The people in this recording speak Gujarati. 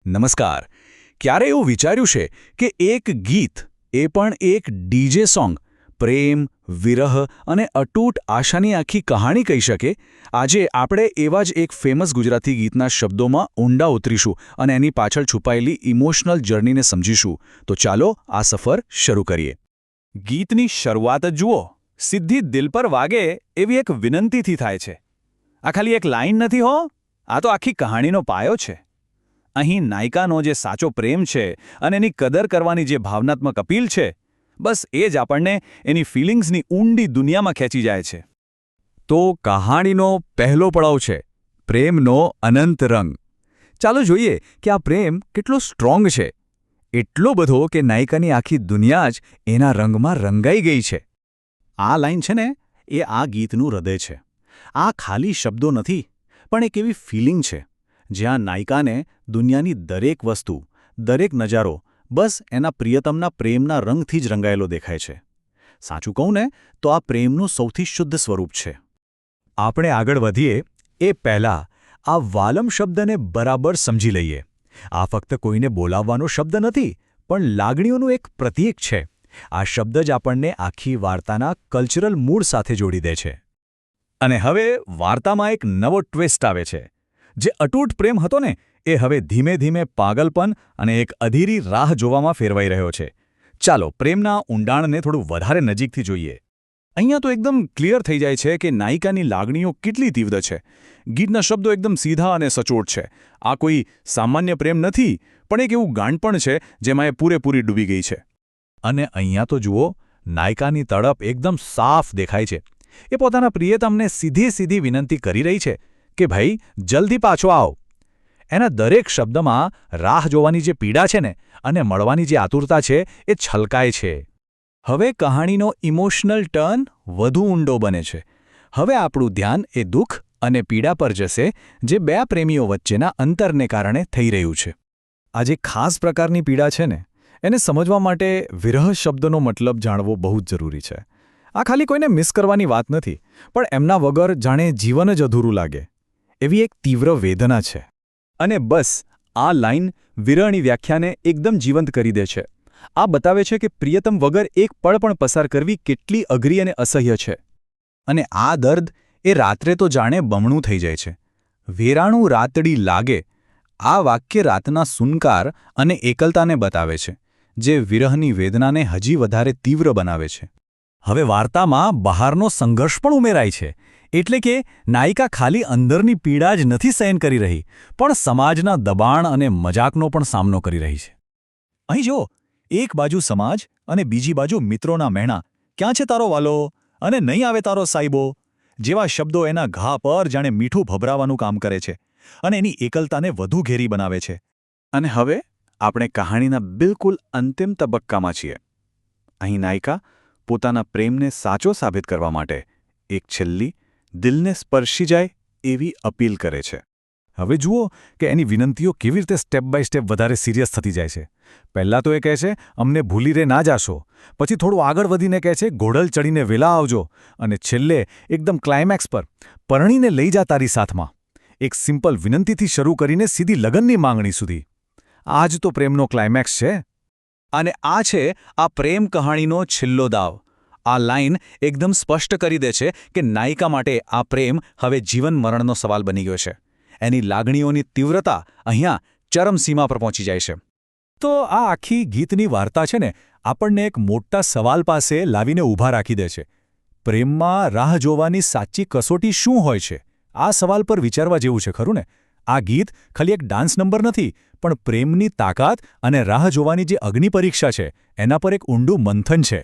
નમસ્કાર. ક્યારે એવું વિચાર્યું છે કે એક ગીત, એ પણ એક ડીજે સોંગ, પ્રેમ, વિરહ અને અતૂટ આશાની આખી કહાણી કહી શકે? આજે આપણે એવા જ એક ફેમસ ગુજરાતી ગીતના શબ્દોમાં ઊંડા ઉતરીશું અને એની પાછળ છુપાયેલી ઇમોશનલ જર્નીને સમજીશું. તો ચાલો આ સફર શરૂ કરીએ. ગીતની શરૂઆત જ જુઓ, સીધી દિલ પર વાગે એવી એક વિનંતીથી થાય છે. આ ખાલી એક લાઈન નથી હો, આ તો આખી કહાણીનો પાયો છે. અહીં નાયિકાનો જે સાચો પ્રેમ છે અને એની કદર કરવાની જે ભાવનાત્મક અપીલ છે, બસ એ જ આપણને એની ફિલિંગ્સની ઊંડી દુનિયામાં ખેંચી જાય છે. તો કહાણીનો પહેલો પડાવ છે પ્રેમનો અનંત રંગ. ચાલો જોઈએ કે આ પ્રેમ કેટલો સ્ટ્રોંગ છે. એટલો બધો કે નાયિકાની આખી દુનિયા જ એના રંગમાં રંગાઈ ગઈ છે. આ લાઈન છે ને, એ આ ગીતનું હૃદય છે. આ ખાલી શબ્દો નથી, પણ એક એવી ફિલિંગ છે જ્યાં નાયિકાને દુનિયાની દરેક વસ્તુ, દરેક નજારો બસ એના પ્રિયતમના પ્રેમના રંગથી જ રંગાયેલો દેખાય છે. સાચું કહું ને તો આ પ્રેમનું સૌથી શુદ્ધ સ્વરૂપ છે. આપણે આગળ વધીએ એ પહેલાં આ વાલમ શબ્દને બરાબર સમજી લઈએ. આ ફક્ત કોઈને બોલાવવાનો શબ્દ નથી, પણ લાગણીઓનું એક પ્રતીક છે. આ શબ્દ જ આપણને આખી વાર્તાના કલ્ચરલ મૂળ સાથે જોડી દે છે. અને હવે વાર્તામાં એક નવો ટ્વિસ્ટ આવે છે. જે અતૂટ પ્રેમ હતો ને, એ હવે ધીમે ધીમે પાગલપન અને એક અધીરી રાહ જોવામાં ફેરવાઈ રહ્યો છે. ચાલો પ્રેમના ઊંડાણને થોડું વધારે નજીકથી જોઈએ. અહીંયા તો એકદમ ક્લિયર થઈ જાય છે કે નાયિકાની લાગણીઓ કેટલી તીવ્ર છે. ગીતના શબ્દો એકદમ સીધા અને સચોટ છે. આ કોઈ સામાન્ય પ્રેમ નથી, પણ એક એવું ગાંડપણ છે જેમાં એ પૂરેપૂરી ડૂબી ગઈ છે. અને અહીંયા તો જુઓ, નાયિકાની તડપ એકદમ સાફ દેખાય છે. એ પોતાના પ્રિયતમને સીધી સીધી વિનંતી કરી રહી છે કે ભાઈ જલ્દી પાછો આવ. એના દરેક શબ્દમાં રાહ જોવાની જે પીડા છે ને, અને મળવાની જે આતુરતા છે, એ છલકાય છે. હવે કહાણીનો ઇમોશનલ ટર્ન વધુ ઊંડો બને છે. હવે આપણું ધ્યાન એ દુઃખ અને પીડા પર જશે જે બે પ્રેમીઓ વચ્ચેના અંતરને કારણે થઈ રહ્યું છે. આ જે ખાસ પ્રકારની પીડા છે ને, એને સમજવા માટે વિરહ શબ્દનો મતલબ જાણવો બહુ જ જરૂરી છે. આ ખાલી કોઈને મિસ કરવાની વાત નથી, પણ એમના વગર જાણે જીવન જ અધૂરું લાગે એવી એક તીવ્ર વેદના છે. અને બસ આ લાઈન વિરહની વ્યાખ્યાને એકદમ જીવંત કરી દે છે. આ બતાવે છે કે પ્રિયતમ વગર એક પળ પણ પસાર કરવી કેટલી અઘરી અને અસહ્ય છે. અને આ દર્દ એ રાત્રે તો જાણે બમણું થઈ જાય છે. વેરાણું રાતડી લાગે, આ વાક્ય રાતના સુનકાર અને એકલતાને બતાવે છે, જે વિરહની વેદનાને હજી વધારે તીવ્ર બનાવે છે. હવે વાર્તામાં બહારનો સંઘર્ષ પણ ઉમેરાય છે. એટલે કે નાયિકા ખાલી અંદરની પીડા જ નથી સહન કરી રહી, પણ સમાજના દબાણ અને મજાકનો પણ સામનો કરી રહી છે. અહીં જો, એક બાજુ સમાજ અને બીજી બાજુ મિત્રોના મહેણા, ક્યાં છે તારો વાલો અને નહીં આવે તારો સાઈબો જેવા શબ્દો એના ઘા પર જાણે મીઠું ભભરાવાનું કામ કરે છે અને એની એકલતાને વધુ ઘેરી બનાવે છે. અને હવે આપણે કહાણીના બિલકુલ અંતિમ તબક્કામાં છીએ. અહીં નાયિકા પોતાના પ્રેમને સાચો સાબિત કરવા માટે એક છેલ્લી, દિલને સ્પર્શી જાય એવી અપીલ કરે છે. હવે જુઓ કે એની વિનંતીઓ કેવી રીતે સ્ટેપ બાય સ્ટેપ વધારે સિરિયસ થતી જાય છે. પહેલાં તો એ કહે છે, અમને ભૂલી રે ના જાશો. પછી થોડું આગળ વધીને કહે છે, ઘોડલ ચડીને વેલા આવજો. અને છેલ્લે એકદમ ક્લાઇમેક્સ પર, પરણીને લઈ જા તારી સાથમાં. એક સિમ્પલ વિનંતીથી શરૂ કરીને સીધી લગનની માંગણી સુધી. આ જ તો પ્રેમનો ક્લાઇમેક્સ છે. અને આ છે આ પ્રેમ કહાણીનો છેલ્લો દાવ. આ લાઈન એકદમ સ્પષ્ટ કરી દે છે કે નાયિકા માટે આ પ્રેમ હવે જીવન મરણનો સવાલ બની ગયો છે. એની લાગણીઓની તીવ્રતા અહીંયા ચરમસીમા પર પહોંચી જાય છે. તો આ આખી ગીતની વાર્તા છે ને, આપણને એક મોટા સવાલ પાસે લાવીને ઊભા રાખી દે છે. પ્રેમમાં રાહ જોવાની સાચી કસોટી શું હોય છે? આ સવાલ પર વિચારવા જેવું છે, ખરું ને? આ ગીત ખાલી એક ડાન્સ નંબર નથી, પણ પ્રેમની તાકાત અને રાહ જોવાની જે અગ્નિ પરીક્ષા છે, એના પર એક ઊંડું મંથન છે.